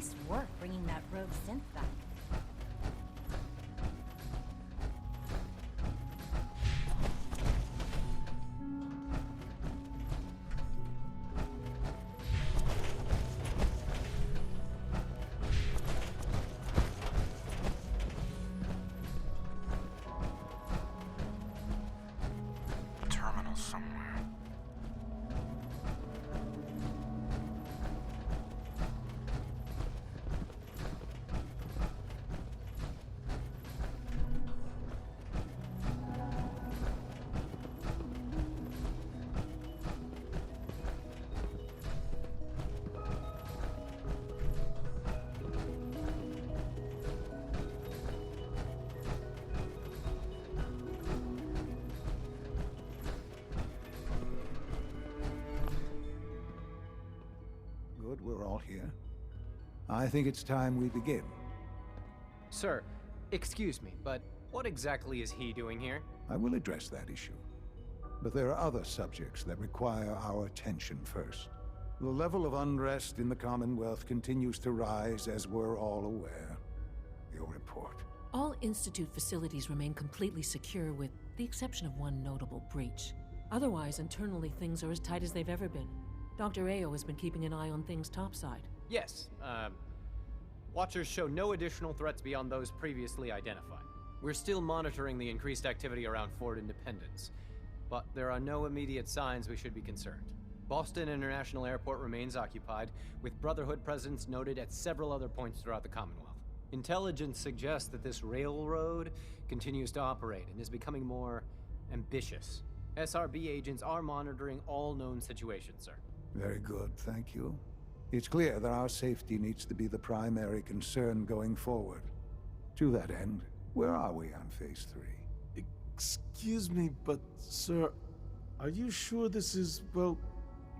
Nice work bringing that rogue synth back. Terminal somewhere. Good, we're all here. I think it's time we begin. Sir, excuse me, but what exactly is he doing here? I will address that issue. But there are other subjects that require our attention first. The level of unrest in the Commonwealth continues to rise, as we're all aware. Your report. All Institute facilities remain completely secure with the exception of one notable breach. Otherwise, internally things are as tight as they've ever been. Dr. Ao has been keeping an eye on things topside. Yes, Watchers show no additional threats beyond those previously identified. We're still monitoring the increased activity around Fort Independence, but there are no immediate signs we should be concerned. Boston International Airport remains occupied, with Brotherhood presence noted at several other points throughout the Commonwealth. Intelligence suggests that this railroad continues to operate and is becoming more ambitious. SRB agents are monitoring all known situations, sir. Very good, thank you. It's clear that our safety needs to be the primary concern going forward. To that end, where are we on Phase 3? Excuse me, but sir, are you sure this is, well,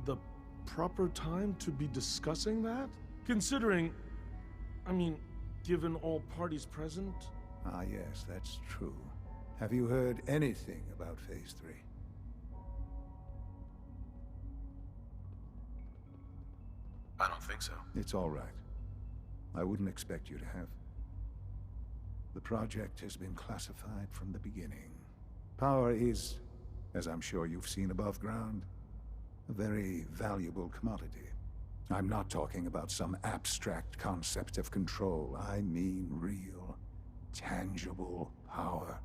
the proper time to be discussing that? Considering, given all parties present? Ah, yes, that's true. Have you heard anything about Phase 3? I don't think so. It's all right. I wouldn't expect you to have. The project has been classified from the beginning. Power is, as I'm sure you've seen above ground, a very valuable commodity. I'm not talking about some abstract concept of control. I mean real, tangible power.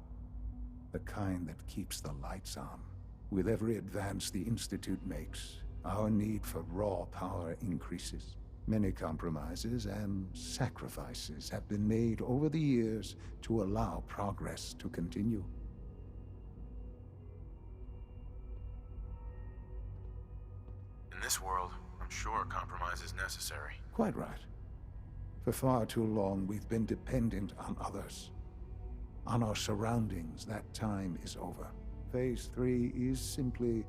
The kind that keeps the lights on. With every advance the Institute makes, our need for raw power increases. Many compromises and sacrifices have been made over the years to allow progress to continue. In this world, I'm sure compromise is necessary. Quite right. For far too long, we've been dependent on others. On our surroundings. That time is over. Phase 3 is simply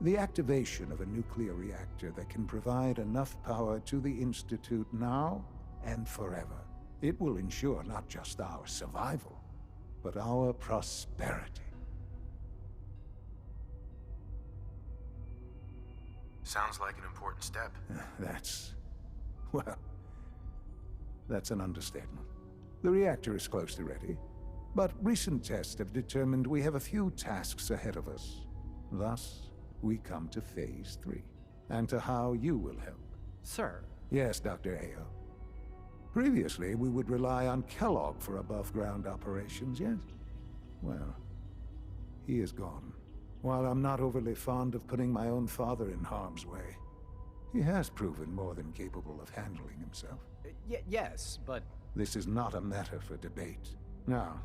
the activation of a nuclear reactor that can provide enough power to the Institute now and forever. It will ensure not just our survival, but our prosperity. Sounds like an important step. That's an understatement. The reactor is close to ready, but recent tests have determined we have a few tasks ahead of us. Thus, we come to Phase 3, and to how you will help. Sir. Yes, Dr. Ao. Previously, we would rely on Kellogg for above-ground operations, yes? Well, he is gone. While I'm not overly fond of putting my own father in harm's way, he has proven more than capable of handling himself. Yes, but... This is not a matter for debate. Now,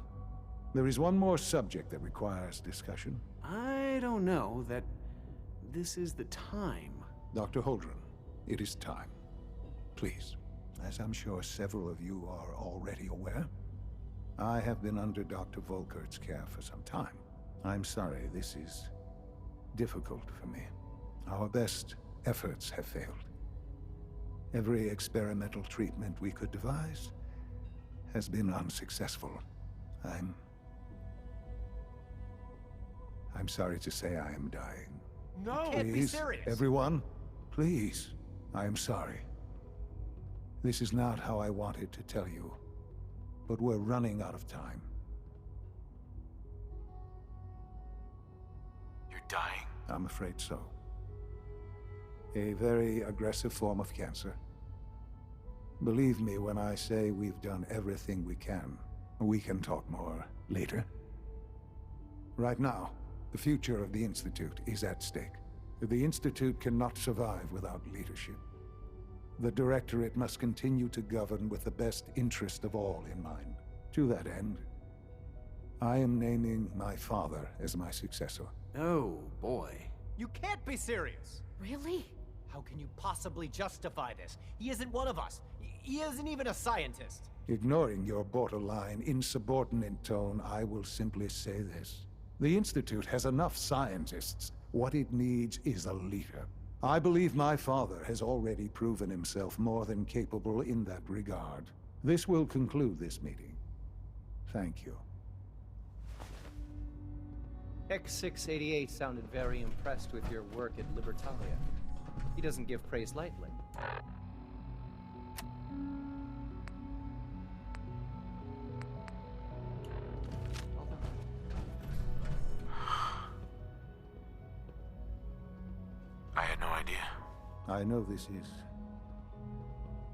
there is one more subject that requires discussion. I don't know that this is the time. Dr. Holdren, it is time. Please, as I'm sure several of you are already aware, I have been under Dr. Volkert's care for some time. I'm sorry, this is difficult for me. Our best efforts have failed. Every experimental treatment we could devise has been unsuccessful. I'm sorry to say I am dying. No! Can't be Please, serious. everyone, please, I am sorry. This is not how I wanted to tell you, but we're running out of time. You're dying? I'm afraid so. A very aggressive form of cancer. Believe me when I say we've done everything we can. We can talk more later. Right now, the future of the Institute is at stake. The Institute cannot survive without leadership. The Directorate must continue to govern with the best interest of all in mind. To that end, I am naming my father as my successor. Oh, boy. You can't be serious! Really? How can you possibly justify this? He isn't one of us. He isn't even a scientist. Ignoring your borderline, insubordinate tone, I will simply say this. The Institute has enough scientists. What it needs is a leader. I believe my father has already proven himself more than capable in that regard. This will conclude this meeting. Thank you. X688 sounded very impressed with your work at Libertalia. He doesn't give praise lightly. I had no idea. I know this is...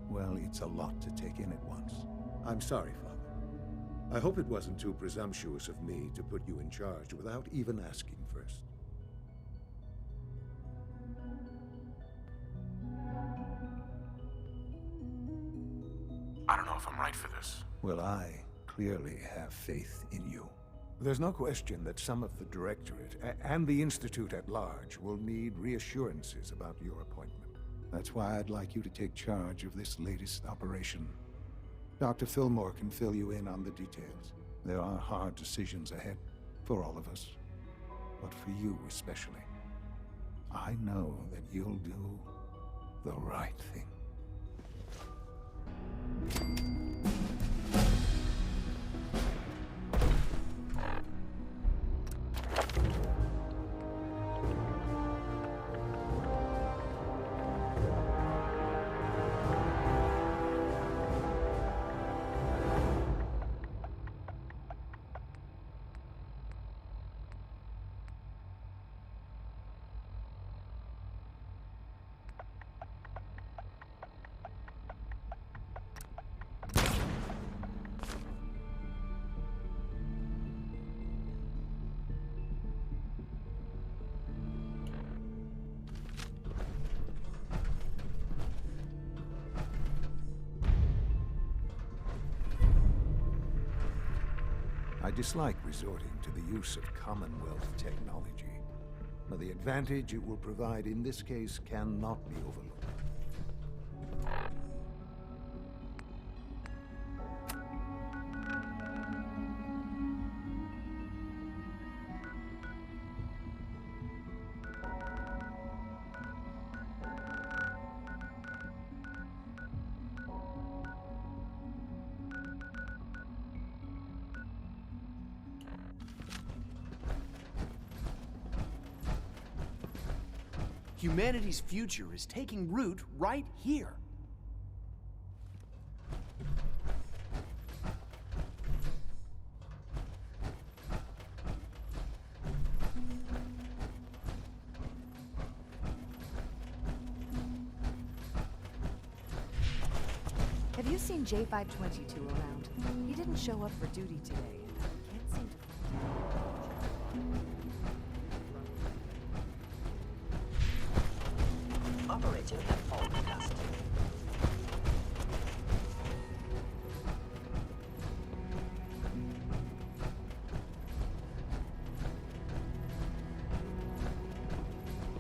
well, it's a lot to take in at once. I'm sorry, Father. I hope it wasn't too presumptuous of me to put you in charge without even asking first. I don't know if I'm right for this. Well, I clearly have faith in you. There's no question that some of the Directorate and the Institute at large will need reassurances about your appointment. That's why I'd like you to take charge of this latest operation. Dr. Fillmore can fill you in on the details. There are hard decisions ahead for all of us, but for you especially. I know that you'll do the right thing. I dislike resorting to the use of Commonwealth technology, but the advantage it will provide in this case cannot be overlooked. Humanity's future is taking root right here. Have you seen J522 around? He didn't show up for duty today. Can't seem to Operating at full capacity.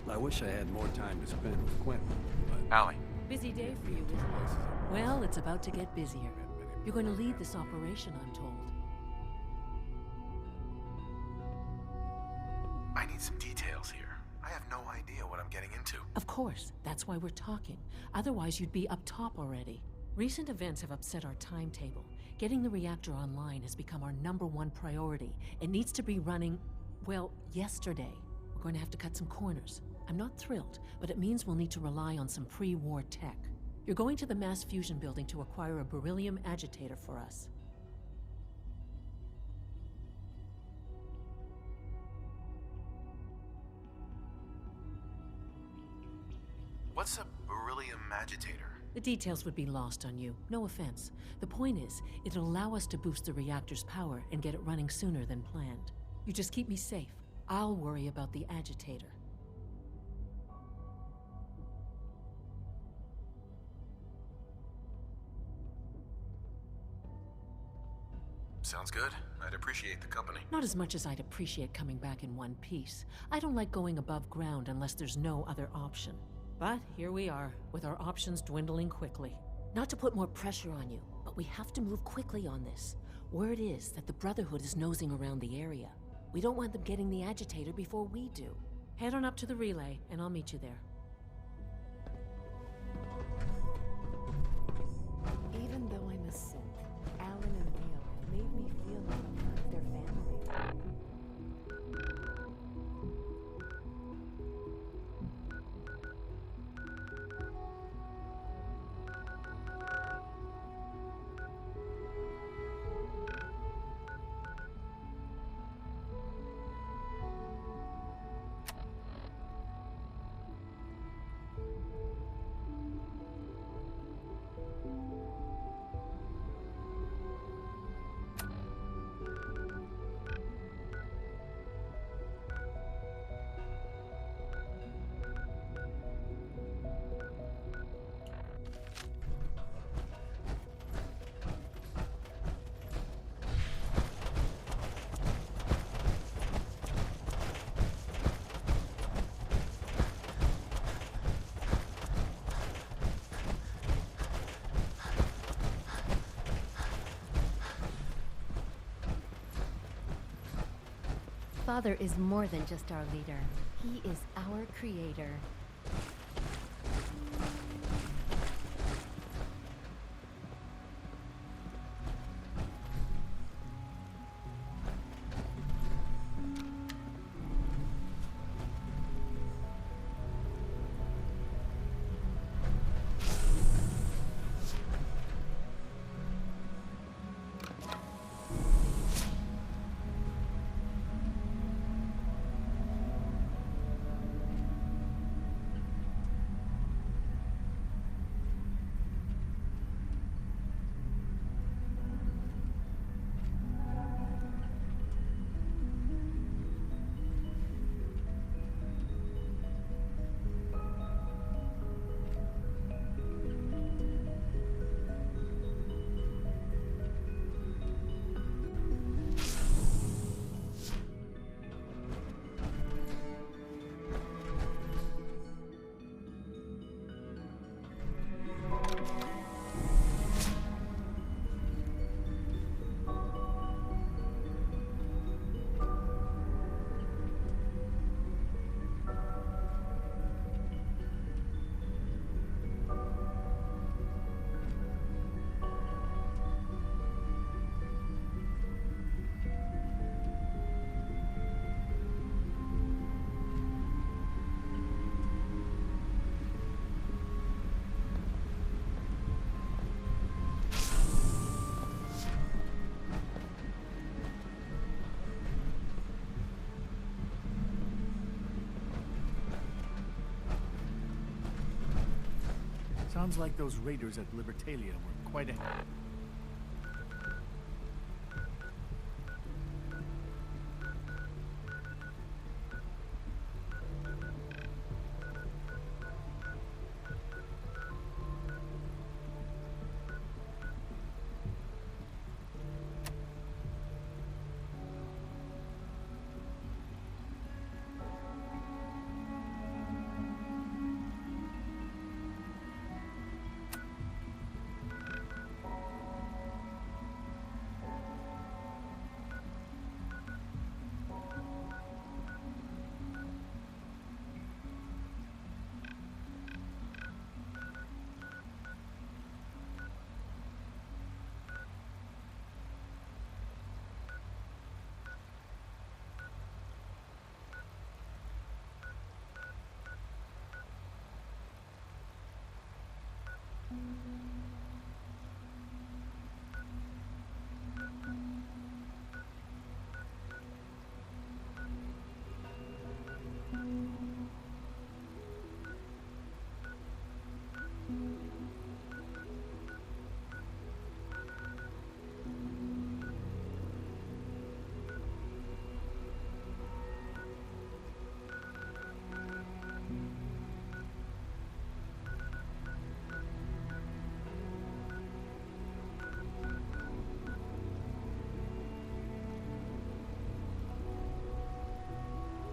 I wish I had more time to spend with Quentin, but... Allie, Busy day for you, isn't it? Well, it's about to get busier. You're going to lead this operation, I'm told. I need some details here. I have no idea what I'm getting into. Of course, that's why we're talking. Otherwise, you'd be up top already. Recent events have upset our timetable. Getting the reactor online has become our #1 priority. It needs to be running, well, yesterday. We're going to have to cut some corners. I'm not thrilled, but it means we'll need to rely on some pre-war tech. You're going to the mass fusion building to acquire a beryllium agitator for us. What's a beryllium agitator? The details would be lost on you. No offense. The point is, it'll allow us to boost the reactor's power and get it running sooner than planned. You just keep me safe. I'll worry about the agitator. Sounds good. I'd appreciate the company. Not as much as I'd appreciate coming back in one piece. I don't like going above ground unless there's no other option. But here we are, with our options dwindling quickly. Not to put more pressure on you, but we have to move quickly on this. Word is that the Brotherhood is nosing around the area. We don't want them getting the agitator before we do. Head on up to the relay, and I'll meet you there. Even though I'm a synth, Alan and Leo have made me feel like I'm part of their family. Father is more than just our leader. He is our creator. Sounds like those raiders at Libertalia were quite a...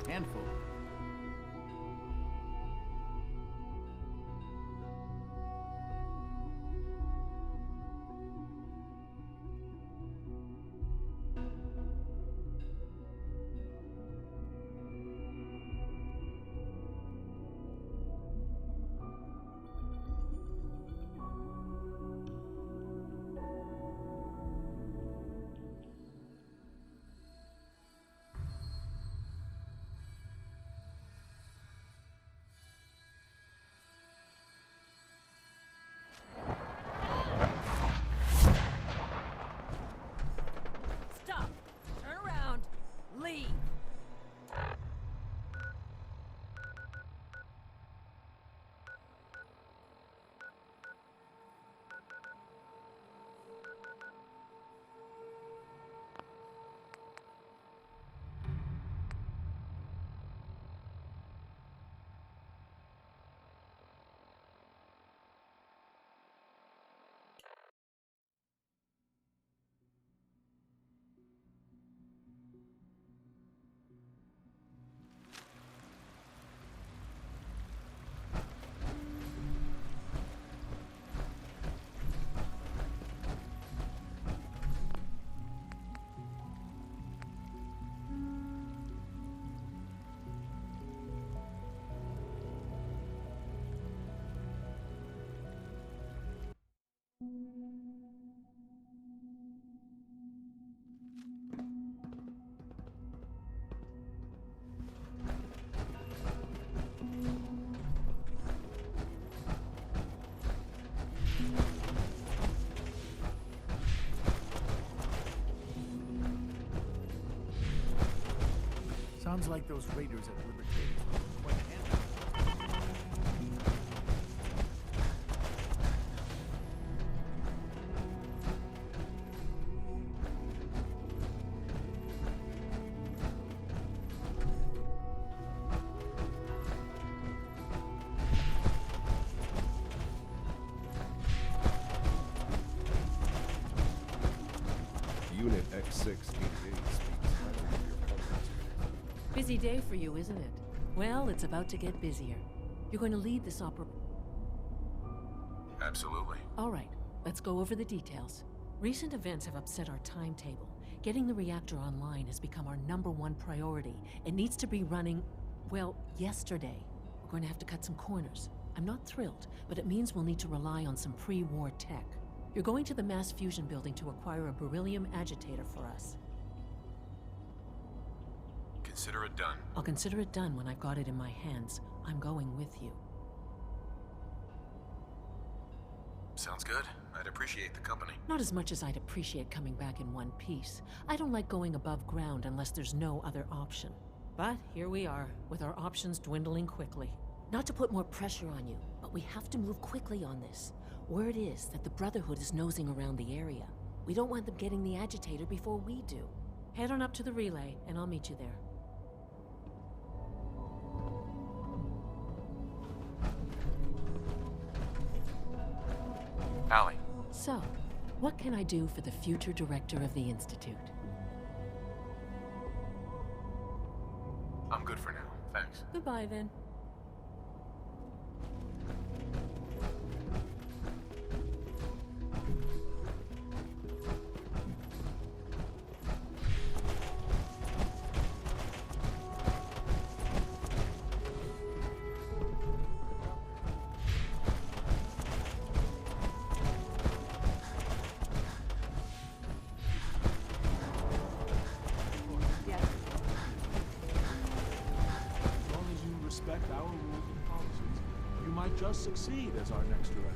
Handful. Stop! Turn around! Leave! Sounds like those raiders at Libertalia were quite handy. Unit X688 speaks highly of your presence. Busy day for you, isn't it? Well, it's about to get busier. You're going to lead this Absolutely. All right, let's go over the details. Recent events have upset our timetable. Getting the reactor online has become our #1 priority. It needs to be running, well, yesterday. We're going to have to cut some corners. I'm not thrilled, but it means we'll need to rely on some pre-war tech. You're going to the mass fusion building to acquire a beryllium agitator for us. Consider it done. I'll consider it done when I've got it in my hands. I'm going with you. Sounds good. I'd appreciate the company. Not as much as I'd appreciate coming back in one piece. I don't like going above ground unless there's no other option. But here we are, with our options dwindling quickly. Not to put more pressure on you, but we have to move quickly on this. Word is that the Brotherhood is nosing around the area. We don't want them getting the agitator before we do. Head on up to the relay, and I'll meet you there. Allie. So, what can I do for the future director of the Institute? I'm good for now. Thanks. Goodbye, then. Our rules and policies, you might just succeed as our next director.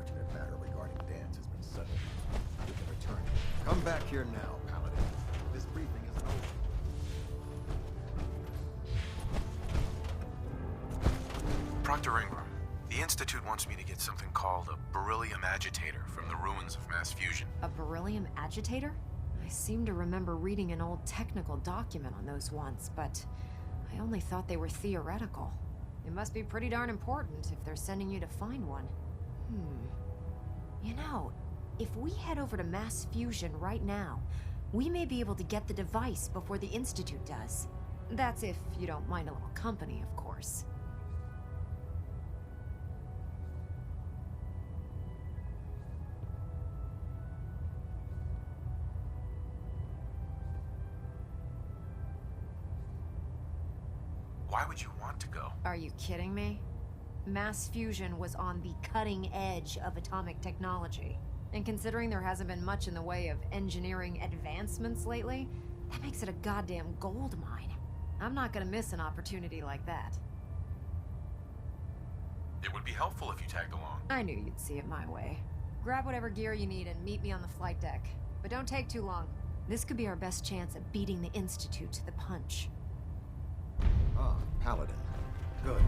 unfortunate matter regarding dance has been settled. You can return. Come back here now, Paladin. This briefing isn't over. Proctor Ingram, the Institute wants me to get something called a beryllium agitator from the ruins of mass fusion. A beryllium agitator? I seem to remember reading an old technical document on those once, but I only thought they were theoretical. It must be pretty darn important if they're sending you to find one. You know, if we head over to mass fusion right now, we may be able to get the device before the Institute does. That's if you don't mind a little company, of course. Why would you want to go? Are you kidding me? Mass fusion was on the cutting edge of atomic technology. And considering there hasn't been much in the way of engineering advancements lately, that makes it a goddamn gold mine. I'm not gonna miss an opportunity like that. It would be helpful if you tagged along. I knew you'd see it my way. Grab whatever gear you need and meet me on the flight deck. But don't take too long. This could be our best chance at beating the Institute to the punch. Ah, Paladin. Good.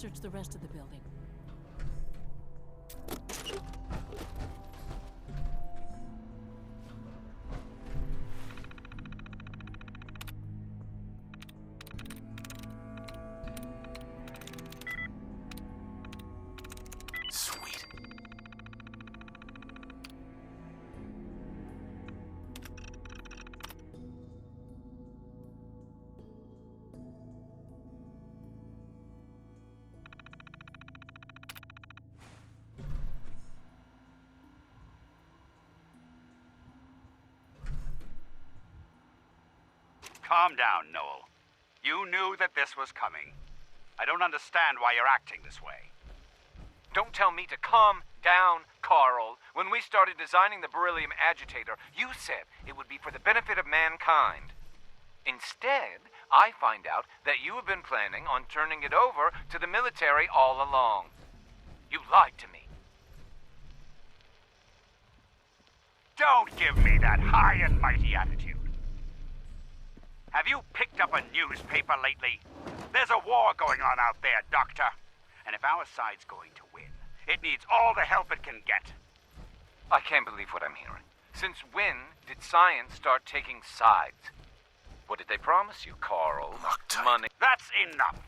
search the rest of the building. Sweet. Calm down, Noel. You knew that this was coming. I don't understand why you're acting this way. Don't tell me to calm down, Carl. When we started designing the beryllium agitator, you said it would be for the benefit of mankind. Instead, I find out that you have been planning on turning it over to the military all along. You lied to me. Don't give me that high and mighty attitude. Have you picked up a newspaper lately? There's a war going on out there, Doctor. And if our side's going to win, it needs all the help it can get. I can't believe what I'm hearing. Since when did science start taking sides? What did they promise you, Carl? Money. That's enough.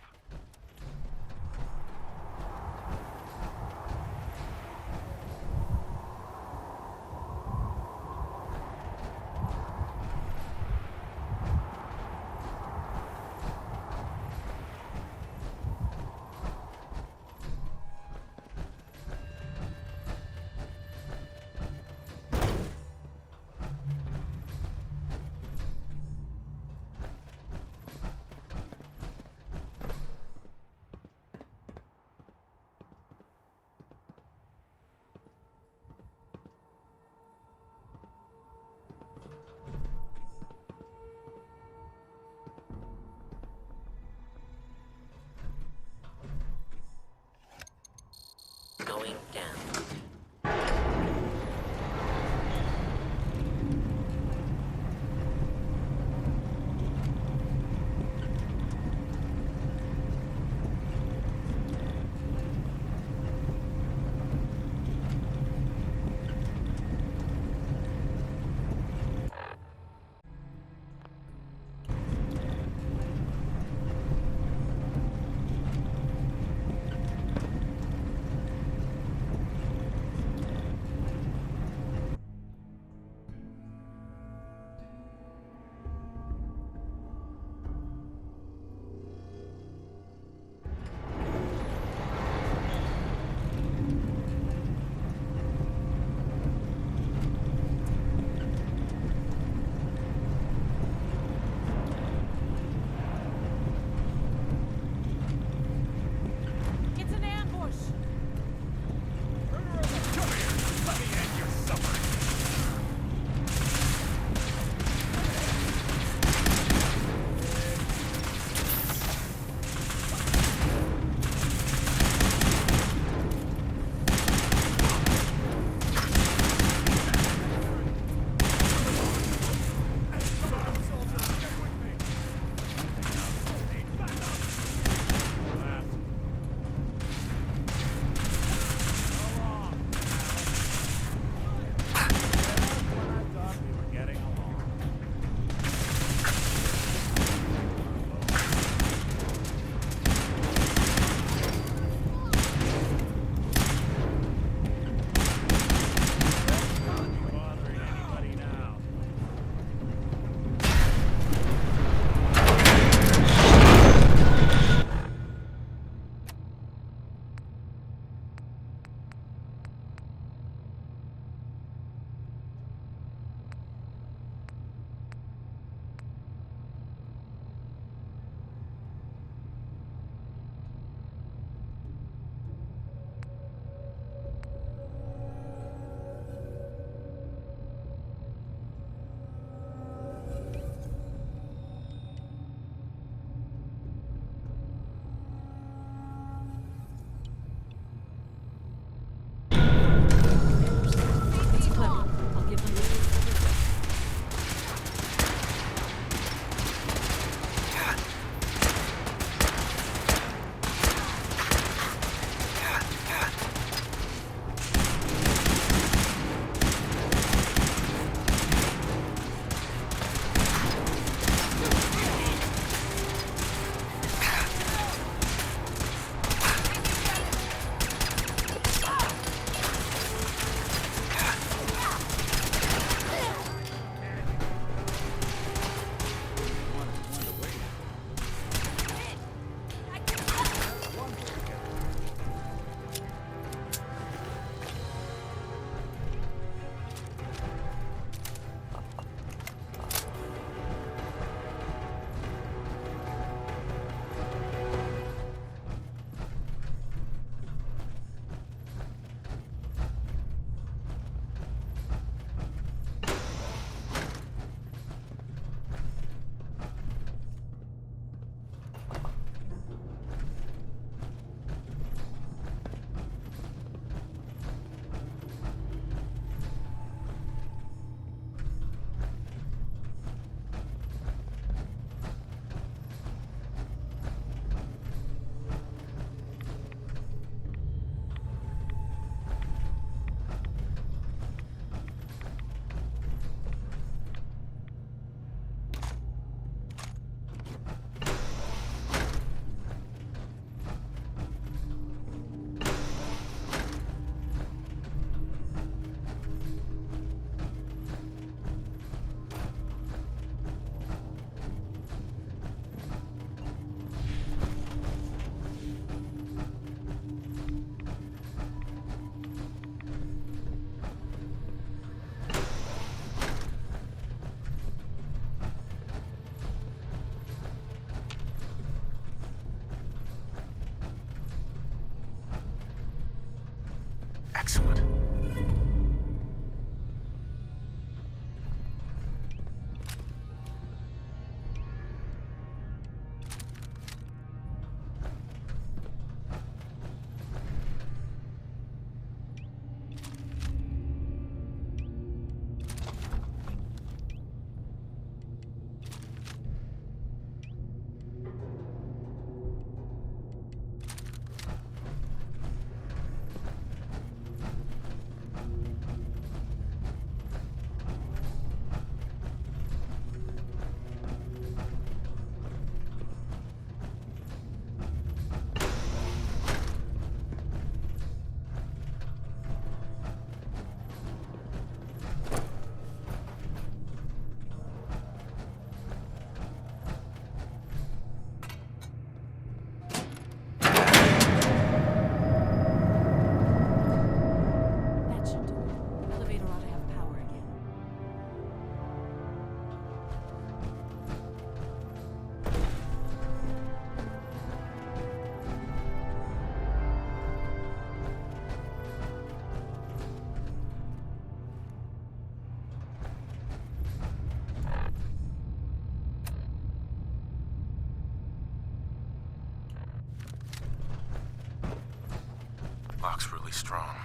strong.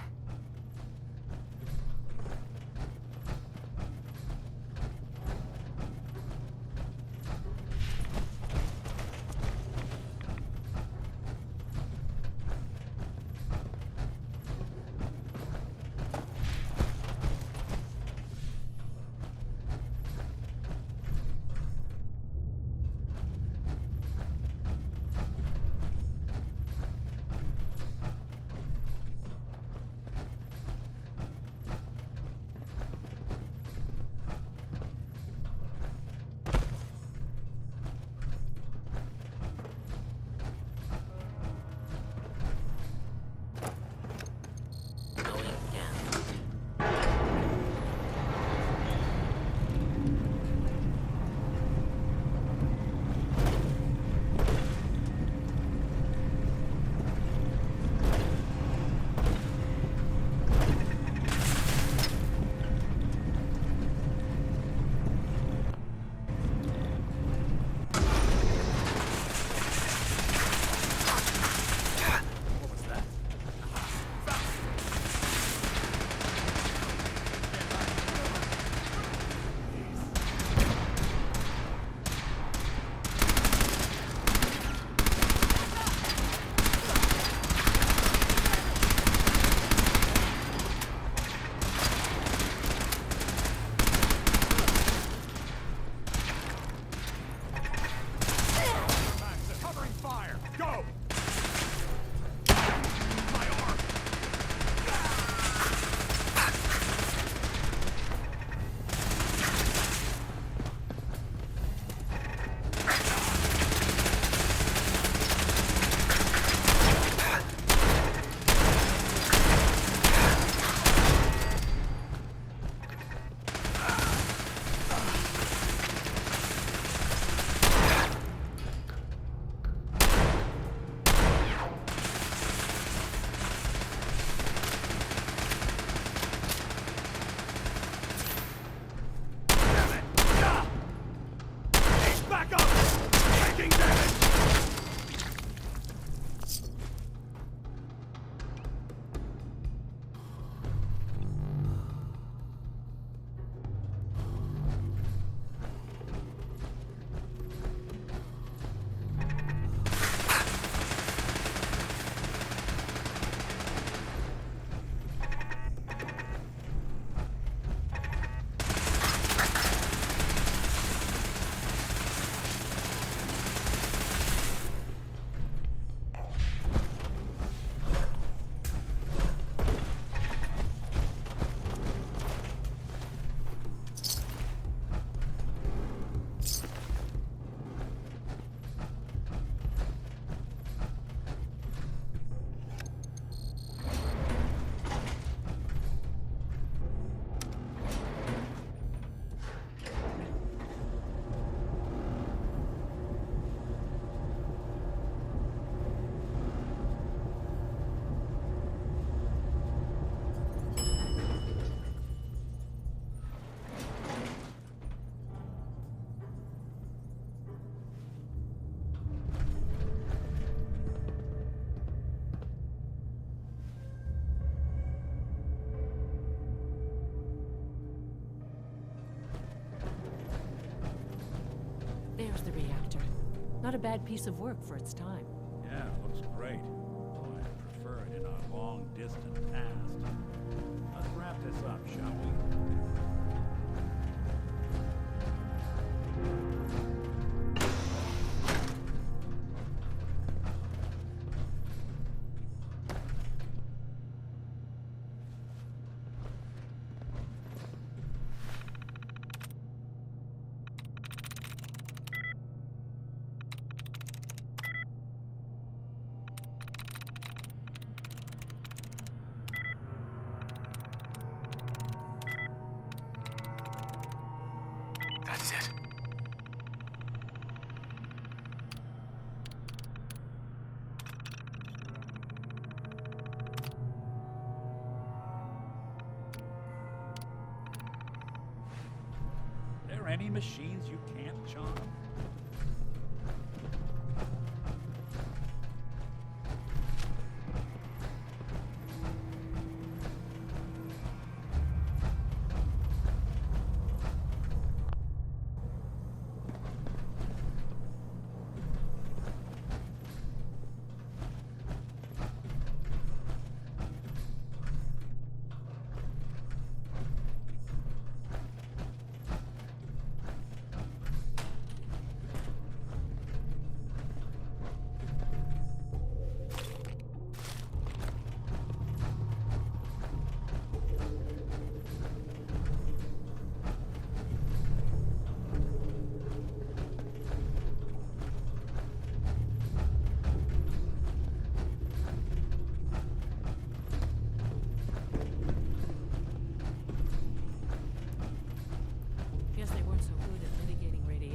There's the reactor. Not a bad piece of work for its time. Yeah, looks great. Though I'd prefer it in a long, distant past. Let's wrap this up, shall we? That's it. There any machines you can't charm?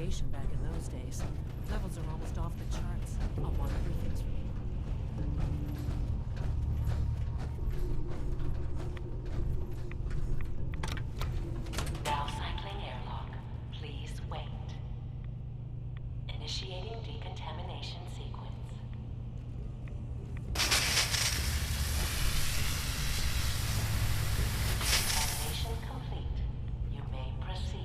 segregation back in those days. Levels are almost off the charts. I'll monitor things for you. Now cycling airlock. Please wait. Initiating decontamination sequence. Decontamination complete. You may proceed.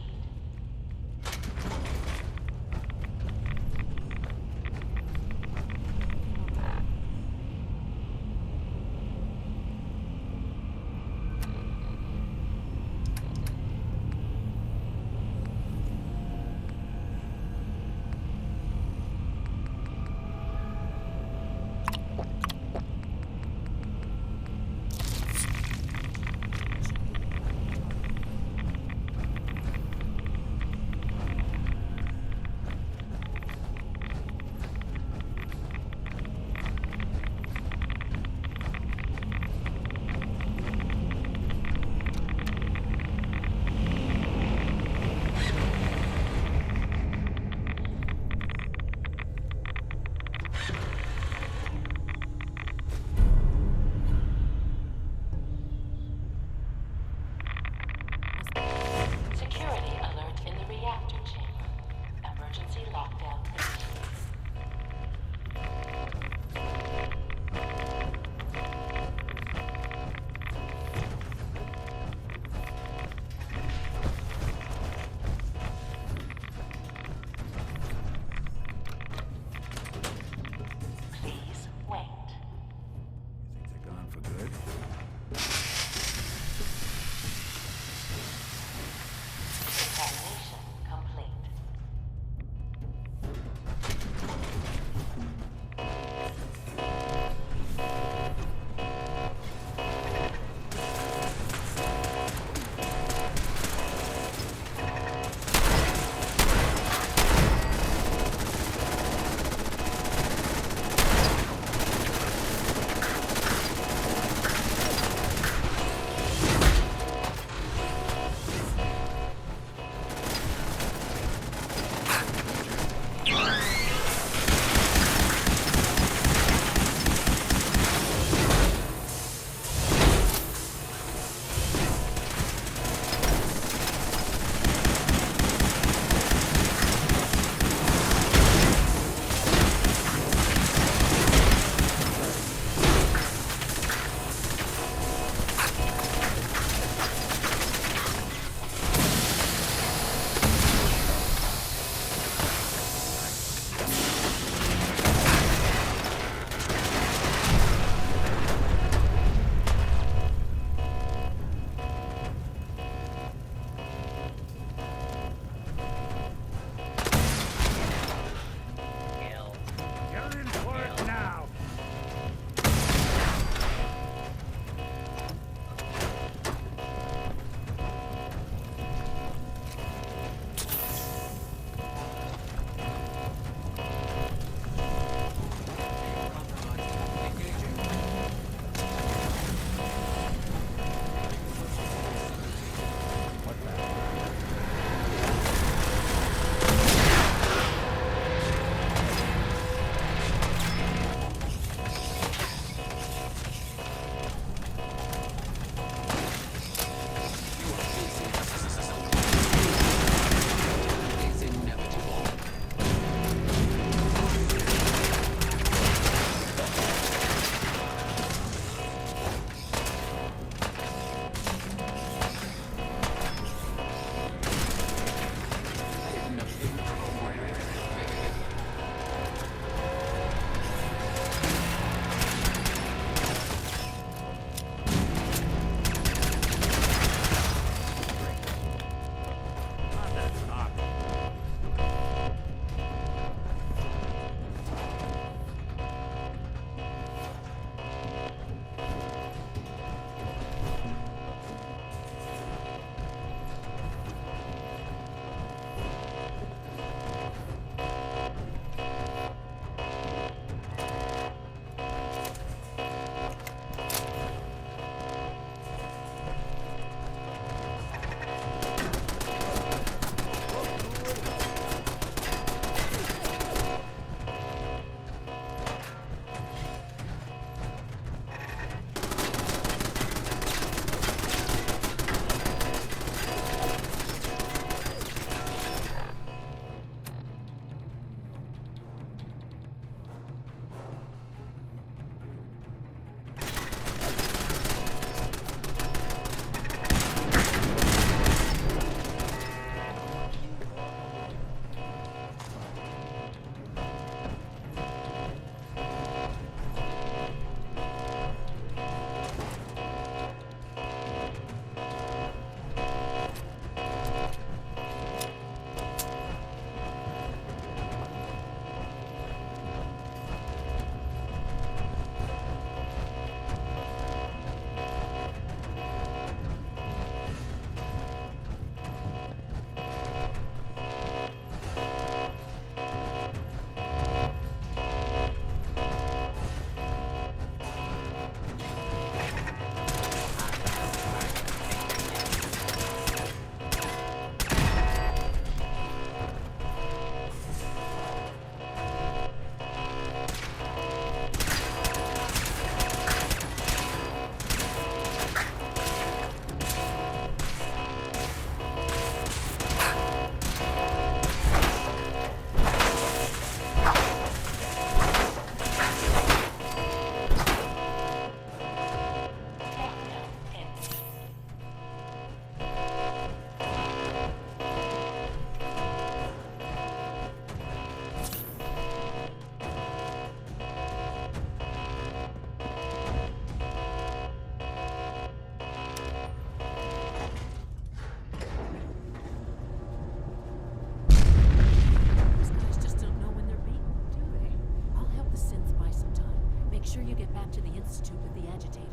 back to the Institute with the agitator.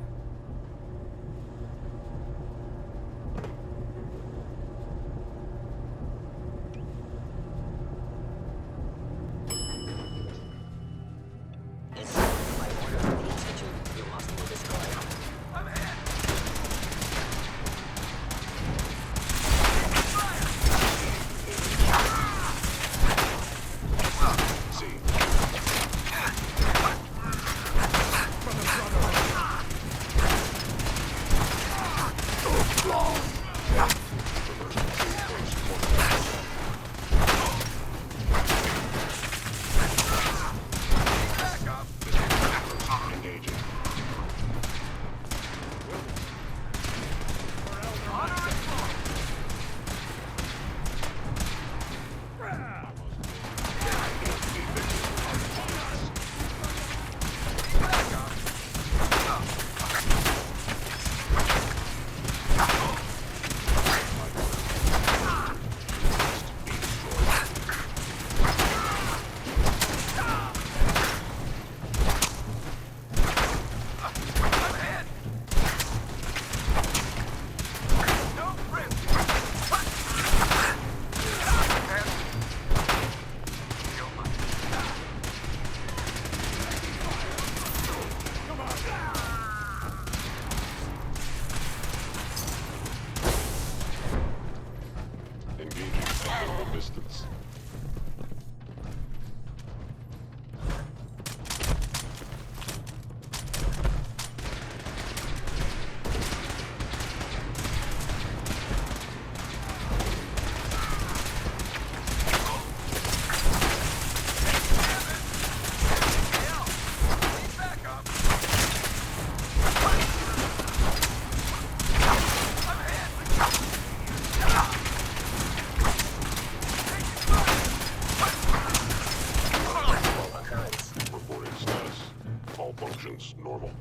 Normal.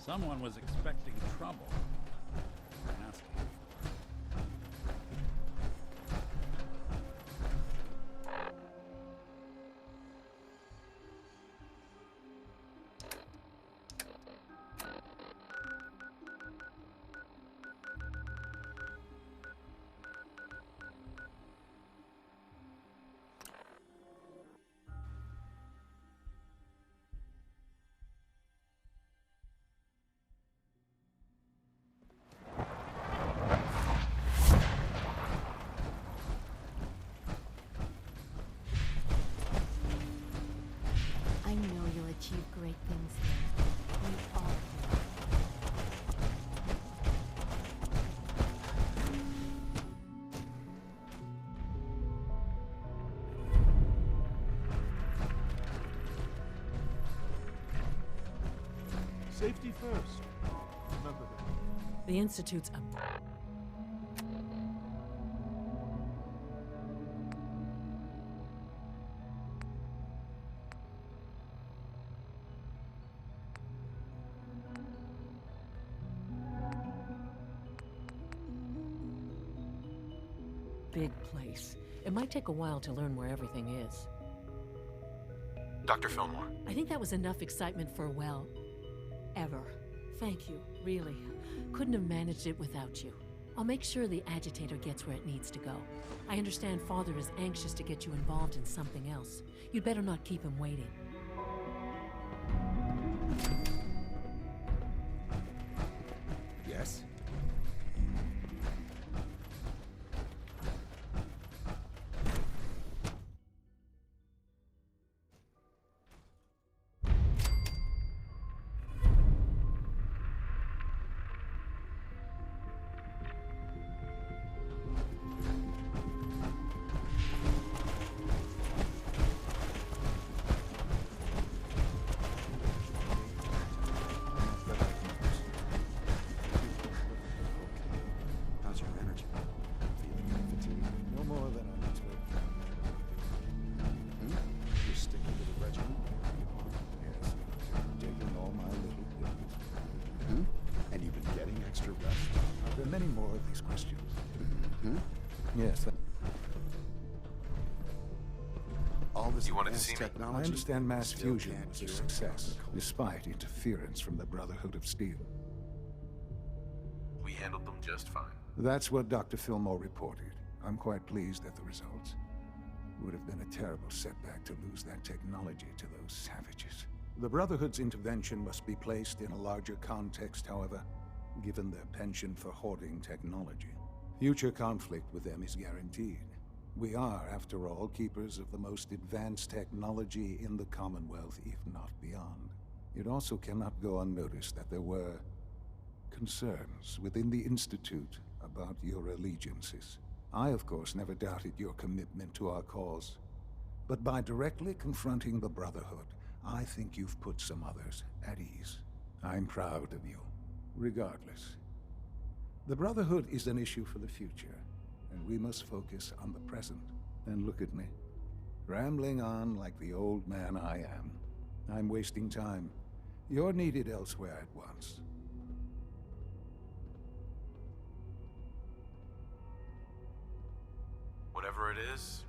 Someone was expecting trouble. Asking. I know you'll achieve great things here. We all Safety first. Remember that. The Institute's up. Big place. It might take a while to learn where everything is. Dr. Fillmore. I think that was enough excitement for, well, ever. Thank you, really. Couldn't have managed it without you. I'll make sure the agitator gets where it needs to go. I understand Father is anxious to get you involved in something else. You'd better not keep him waiting. Yes? Yes, All this You wanted to advanced see me? technology. I understand mass still fusion can't was a cure success, atomic- despite interference from the Brotherhood of Steel. We handled them just fine. That's what Dr. Fillmore reported. I'm quite pleased at the results. Would have been a terrible setback to lose that technology to those savages. The Brotherhood's intervention must be placed in a larger context, however, given their penchant for hoarding technology. Future conflict with them is guaranteed. We are, after all, keepers of the most advanced technology in the Commonwealth, if not beyond. It also cannot go unnoticed that there were concerns within the Institute about your allegiances. I, of course, never doubted your commitment to our cause. But by directly confronting the Brotherhood, I think you've put some others at ease. I'm proud of you, regardless. The Brotherhood is an issue for the future, and we must focus on the present. And look at me, rambling on like the old man I am. I'm wasting time. You're needed elsewhere at once. Whatever it is,